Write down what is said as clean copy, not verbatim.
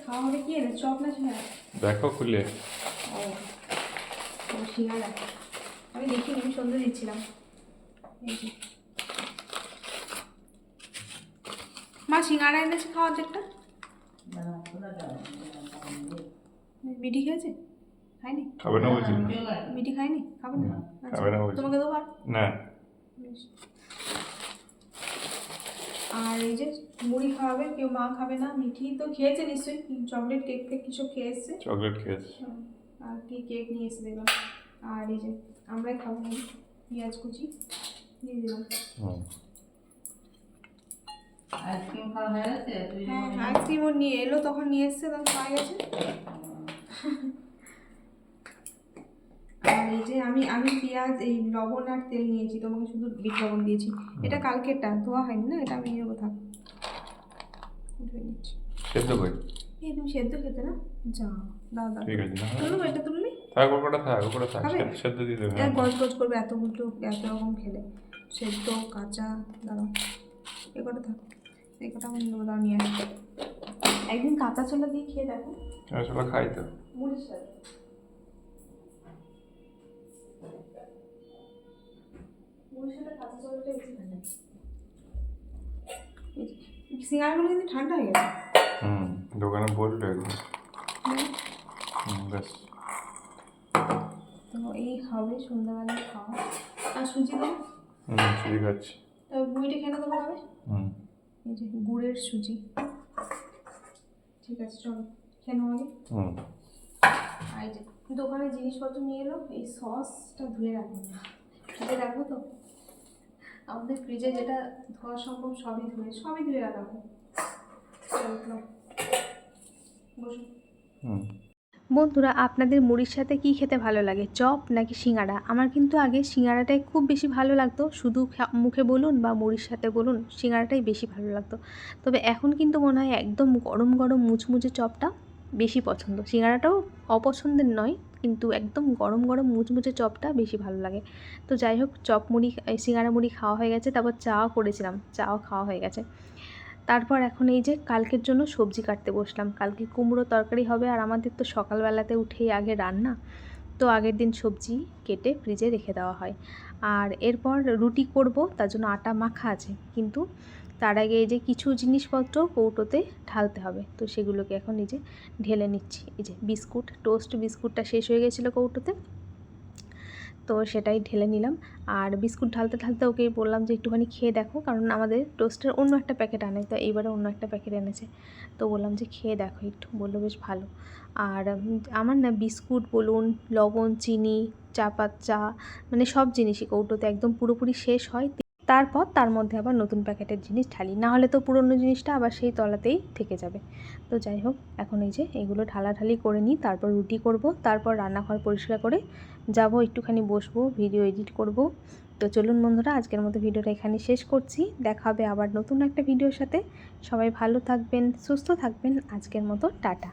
খাওয়া হবে কি এনে চপ না সিঙ্গারা? দেখো খুলে। ও সিঙ্গারা আমি দেখিনি, আমি সন্ধ্যে দিচ্ছিলাম। এই যে মা সিঙ্গারা এনেছে খাওয়ার একটা। মিঠি খেয়েছে? খায়নি? খাবে না বলছি। মিঠি খায়নি? খাবে না? খাবে না বলছি। তোমাকে দেবো আর? না। আর এই যে মুড়ি খাওয়াবে, কেউ মা খাবে না। মিঠি তো খেয়েছে নিশ্চয়ই, চকলেট কেক ফেক কিছু খেয়ে এসছে। চকলেট খেয়েছে। আর কি কেক নিয়ে এসে দেখলাম। আর এই যে আমরাই খাবো, পেঁয়াজ কুচি দিয়ে দিলাম। আইসক্রিম খাওয়া হয়ে গেছে? হ্যাঁ আইসক্রিমও নিয়ে এলো, তখন নিয়ে এসছে, তখন খাওয়া গেছে। আর এই যে আমি পেঁয়াজ এই লবণ আর তেল নিয়েছি, তোমাকে শুধু বিট লবণ দিয়েছি। এটা কালকেরটা, ধোয়া হয়নি না, এটা আমি নেবো। থাক ধুয়ে নিচ্ছি। সেদ্ধ কই? এই তুমি সেদ্ধ খেতে না? যা দাও দাও। ঠিক আছে না। তুলুন এটা তুললি? থাক ওটা থাক, ওটা থাক। খাবে? সেদ্ধ দিয়ে দেবে। গজ গজ করবে এতগুলো, এত রকম খেলে। সেদ্ধ কাঁচা দাঁড়াও, এ কটা থাক, এই কটা আমি নেবো। দাও নিয়ে আসি। একদিন কাঁচা ছোলা দিয়ে খেয়ে দেখো। আসলে খাই তো। মুড়ির সাথে কাঁচা ছোলাটা বেশি ভালো লাগে। সিঙ্গারাগুলো কিন্তু ঠান্ডা হয়ে গেছে। দোকানে বললো একদম। ব্যাস। তো এই হবে সন্ধ্যাবেলায় খাওয়া। আর সুজি দেবো? সুজি খাচ্ছি। তো মুড়িটা খেয়ে দেবো খাবে? এই যে গুড়ের সুজি। ঠিক আছে চলো খেয়ে নেবো আগে। আর এই যে দোকানে জিনিসপত্র নিয়ে এলো, এই সসটা ধুয়ে রাখবো, ফ্রিজে রাখবো তো। আমাদের ফ্রিজে যেটা ধোয়া সম্ভব সবই ধুয়ে রাখবো। বন্ধুরা, আপনাদের মুড়ির সাথে কি খেতে ভালো লাগে, চপ নাকি সিঙ্গারা? আমার কিন্তু আগে সিঙ্গারাটাই খুব বেশি ভালো লাগতো, শুধু মুখে বলুন বা মুড়ির সাথে বলুন, সিঙ্গারাটাই বেশি ভালো লাগতো। তবে এখন কিন্তু মনে হয় একদম গরম গরম মুচমুচে চপটা বেশি পছন্দ। সিঙ্গারাটাও অপছন্দের নয়, কিন্তু একদম গরম গরম মুচমুচে চপটা বেশি ভালো লাগে। তো যাই হোক, চপ মুড়ি সিঙ্গারা মুড়ি খাওয়া হয়ে গেছে, তারপর চাও করেছিলাম, চাও খাওয়া হয়ে গেছে। তারপর এখন এই যে কালকের জন্য সবজি কাটতে বসলাম। কালকে কুমড়ো তরকারি হবে, আর আমাদের তো সকালবেলাতে উঠেই আগে রান্না, তো আগের দিন সবজি কেটে ফ্রিজে রেখে দেওয়া হয়। আর এরপর রুটি করব, তার জন্য আটা মাখা আছে, কিন্তু তার আগে এই যে কিছু জিনিসপত্র কৌটোতে ঢালতে হবে, তো সেগুলোকে এখন এই যে ঢেলে নিচ্ছি। এই যে বিস্কুট, টোস্ট বিস্কুটটা শেষ হয়ে গেছিলো কৌটোতে, তো সেটাই ঢেলে নিলাম। আর বিস্কুট ঢালতে ঢালতে ওকে বললাম যে একটুখানি খেয়ে দেখো, কারণ আমাদের টোস্টের অন্য একটা প্যাকেট আনে, তো এইবারে অন্য একটা প্যাকেট এনেছে, তো বললাম যে খেয়ে দেখো একটু, বললো বেশ ভালো। আর আমার না বিস্কুট বলুন, লবণ, চিনি, চা মানে সব জিনিসই কৌটোতে একদম পুরোপুরি শেষ হয়, তারপর তার মধ্যে আবার নতুন প্যাকেটের জিনিস ঢালি, না হলে তো পুরনো জিনিসটা আবার সেই তলাতেই থেকে যাবে। তো যাই হোক, এখন এই যে এগুলো ঢালাঢালি করে নিই, তারপর রুটি করব, তারপর রান্নাঘর পরিষ্কার করে যাব, একটুখানি বসবো, ভিডিও এডিট করব। তো চলুন বন্ধুরা, আজকের মতো ভিডিওটা এখানে শেষ করছি। দেখা হবে আবার নতুন একটা ভিডিওর সাথে। সবাই ভালো থাকবেন, সুস্থ থাকবেন। আজকের মতো টাটা।